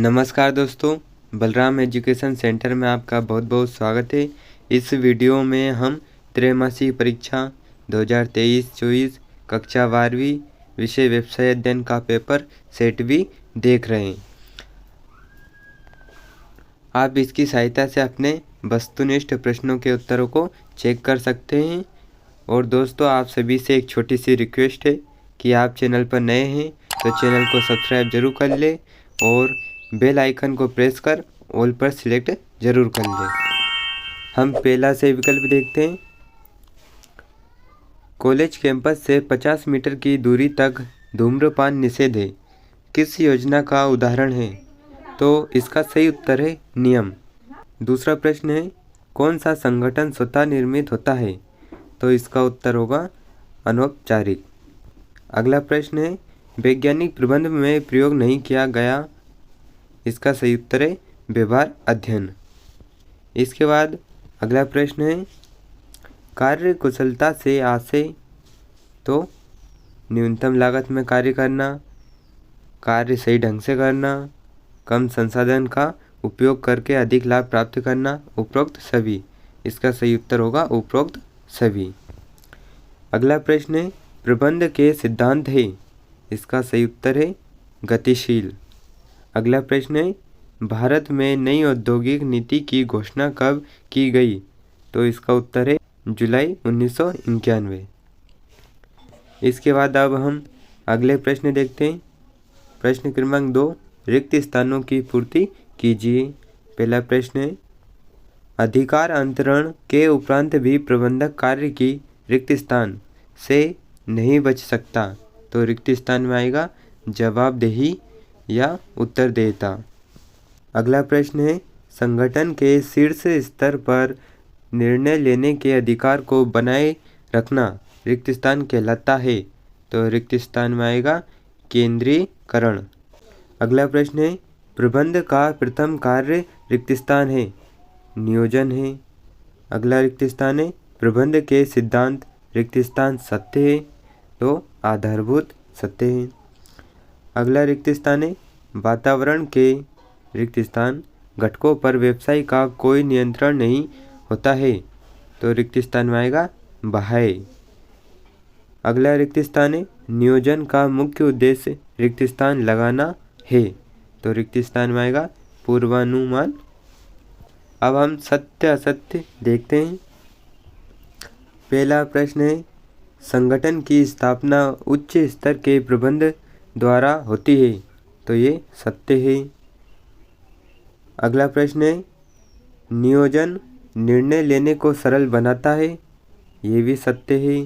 नमस्कार दोस्तों, Balram education centre में आपका बहुत बहुत स्वागत है। इस वीडियो में हम त्रैमासिक परीक्षा 2023-24 कक्षा 12वीं विषय व्यवसाय अध्ययन का पेपर सेट बी देख रहे हैं। आप इसकी सहायता से अपने वस्तुनिष्ठ प्रश्नों के उत्तरों को चेक कर सकते हैं। और दोस्तों, आप सभी से एक छोटी सी रिक्वेस्ट है कि आप चैनल पर नए हैं तो चैनल को सब्सक्राइब जरूर कर ले और बेल आइकन को प्रेस कर ऑल पर सिलेक्ट जरूर कर लें। हम पहला से विकल्प देखते हैं। कॉलेज कैंपस से 50 मीटर की दूरी तक धूम्रपान निषेध है, किस योजना का उदाहरण है? तो इसका सही उत्तर है नियम। दूसरा प्रश्न है, कौन सा संगठन स्वतः निर्मित होता है? तो इसका उत्तर होगा अनौपचारिक। अगला प्रश्न है, वैज्ञानिक प्रबंध में प्रयोग नहीं किया गया, इसका सही उत्तर है व्यवहार अध्ययन। इसके बाद अगला प्रश्न है, कार्य कुशलता से आशय? तो न्यूनतम लागत में कार्य करना, कार्य सही ढंग से करना, कम संसाधन का उपयोग करके अधिक लाभ प्राप्त करना, उपरोक्त सभी। इसका सही उत्तर होगा उपरोक्त सभी। अगला प्रश्न है, प्रबंध के सिद्धांत है, इसका सही उत्तर है गतिशील। अगला प्रश्न है, भारत में नई औद्योगिक नीति की घोषणा कब की गई? तो इसका उत्तर है जुलाई 1991। इसके बाद अब हम अगले प्रश्न देखते हैं। प्रश्न क्रमांक 2, रिक्त स्थानों की पूर्ति कीजिए। पहला प्रश्न है, अधिकार अंतरण के उपरांत भी प्रबंधक कार्य की रिक्त स्थान से नहीं बच सकता। तो रिक्त स्थान में आएगा जवाबदेही या उत्तरदेयता। अगला प्रश्न है, संगठन के शीर्ष स्तर पर निर्णय लेने के अधिकार को बनाए रखना रिक्त स्थान कहलाता है। तो रिक्त स्थान में आएगा केंद्रीकरण। अगला प्रश्न है, प्रबंध का प्रथम कार्य रिक्त स्थान है, नियोजन है। अगला रिक्त स्थान है, प्रबंध के सिद्धांत रिक्त स्थान सत्य है, तो आधारभूत सत्य है। अगला रिक्त स्थान है, वातावरण के रिक्त स्थान घटकों पर व्यवसाय का कोई नियंत्रण नहीं होता है। तो रिक्त स्थान में आएगा बाह्य। अगला रिक्त स्थान है, नियोजन का मुख्य उद्देश्य रिक्त स्थान लगाना है। तो रिक्त स्थान में आएगा पूर्वानुमान। अब हम सत्य असत्य देखते हैं। पहला प्रश्न है, संगठन की स्थापना उच्च स्तर के प्रबंध द्वारा होती है। तो ये सत्य है। अगला प्रश्न है, नियोजन निर्णय लेने को सरल बनाता है, ये भी सत्य है।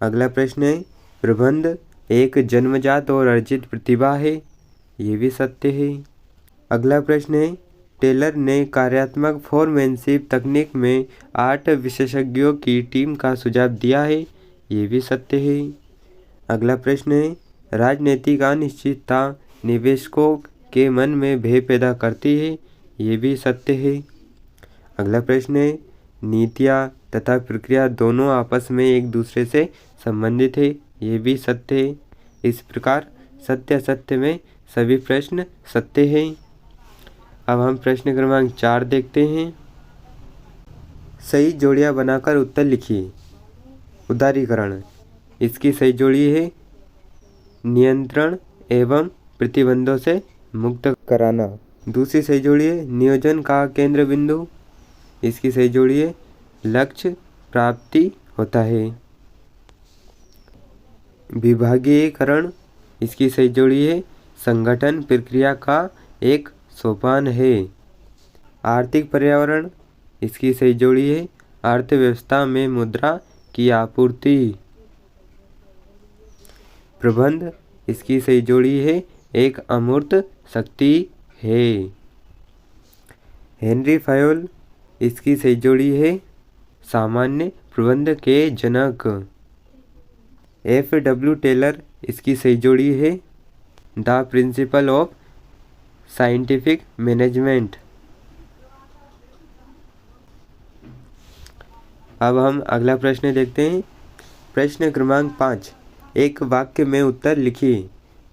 अगला प्रश्न है, प्रबंध एक जन्मजात और अर्जित प्रतिभा है, ये भी सत्य है। अगला प्रश्न है, टेलर ने कार्यात्मक फोरमैनशिप तकनीक में 8 विशेषज्ञों की टीम का सुझाव दिया है, ये भी सत्य है। अगला प्रश्न है, राजनीतिक अनिश्चितता निवेशकों के मन में भय पैदा करती है, ये भी सत्य है। अगला प्रश्न है, नीतियाँ तथा प्रक्रिया दोनों आपस में एक दूसरे से संबंधित है, ये भी सत्य है। इस प्रकार सत्य असत्य में सभी प्रश्न सत्य हैं। अब हम प्रश्न क्रमांक 4 देखते हैं। सही जोड़ियाँ बनाकर उत्तर लिखिए। उदारीकरण, इसकी सही जोड़ी है नियंत्रण एवं प्रतिबंधों से मुक्त कराना। दूसरी सही जोड़ी है नियोजन का केंद्र बिंदु, इसकी सही जोड़ी है लक्ष्य प्राप्ति होता है। विभागीयकरण, इसकी सही जोड़ी है संगठन प्रक्रिया का एक सोपान है। आर्थिक पर्यावरण, इसकी सही जोड़ी है अर्थव्यवस्था में मुद्रा की आपूर्ति। प्रबंध, इसकी सही जोड़ी है एक अमूर्त शक्ति है। हेनरी फयोल, इसकी सही जोड़ी है सामान्य प्रबंध के जनक। F.W. टेलर, इसकी सही जोड़ी है the principle of scientific management. अब हम अगला प्रश्न देखते हैं। प्रश्न क्रमांक 5, एक वाक्य में उत्तर लिखिए।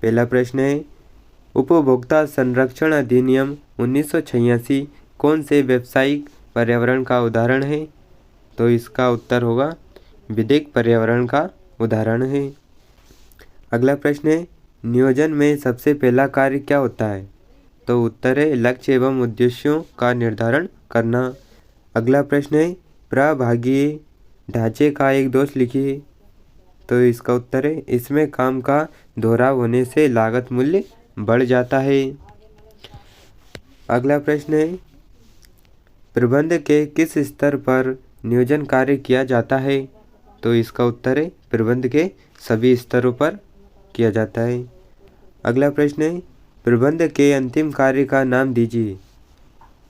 पहला प्रश्न है, उपभोक्ता संरक्षण अधिनियम 1986 कौन से व्यावसायिक पर्यावरण का उदाहरण है? तो इसका उत्तर होगा विधिक पर्यावरण का उदाहरण है। अगला प्रश्न है, नियोजन में सबसे पहला कार्य क्या होता है? तो उत्तर है लक्ष्य एवं उद्देश्यों का निर्धारण करना। अगला प्रश्न है, प्रभागीय ढांचे का एक दोष लिखिए। तो इसका उत्तर है इसमें काम का दोहराव होने से लागत मूल्य बढ़ जाता है। अगला प्रश्न है, प्रबंध के किस स्तर पर नियोजन कार्य किया जाता है? तो इसका उत्तर है प्रबंध के सभी स्तरों पर किया जाता है। अगला प्रश्न है, प्रबंध के अंतिम कार्य का नाम दीजिए।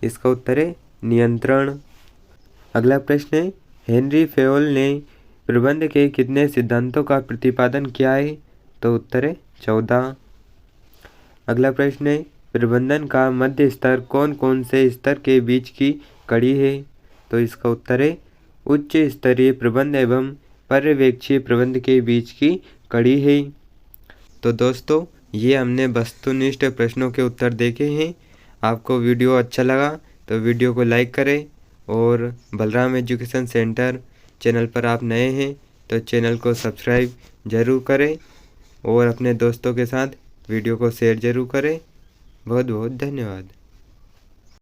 इसका उत्तर है नियंत्रण। अगला प्रश्न है, हेनरी फेयोल ने प्रबंध के कितने सिद्धांतों का प्रतिपादन किया है? तो उत्तर है 14। अगला प्रश्न है, प्रबंधन का मध्य स्तर कौन कौन से स्तर के बीच की कड़ी है? तो इसका उत्तर है उच्च स्तरीय प्रबंध एवं पर्यवेक्षीय प्रबंध के बीच की कड़ी है। तो दोस्तों, ये हमने वस्तुनिष्ठ प्रश्नों के उत्तर देखे हैं। आपको वीडियो अच्छा लगा तो वीडियो को लाइक करें और बलराम एजुकेशन सेंटर चैनल पर आप नए हैं तो चैनल को सब्सक्राइब ज़रूर करें और अपने दोस्तों के साथ वीडियो को शेयर ज़रूर करें। बहुत बहुत धन्यवाद।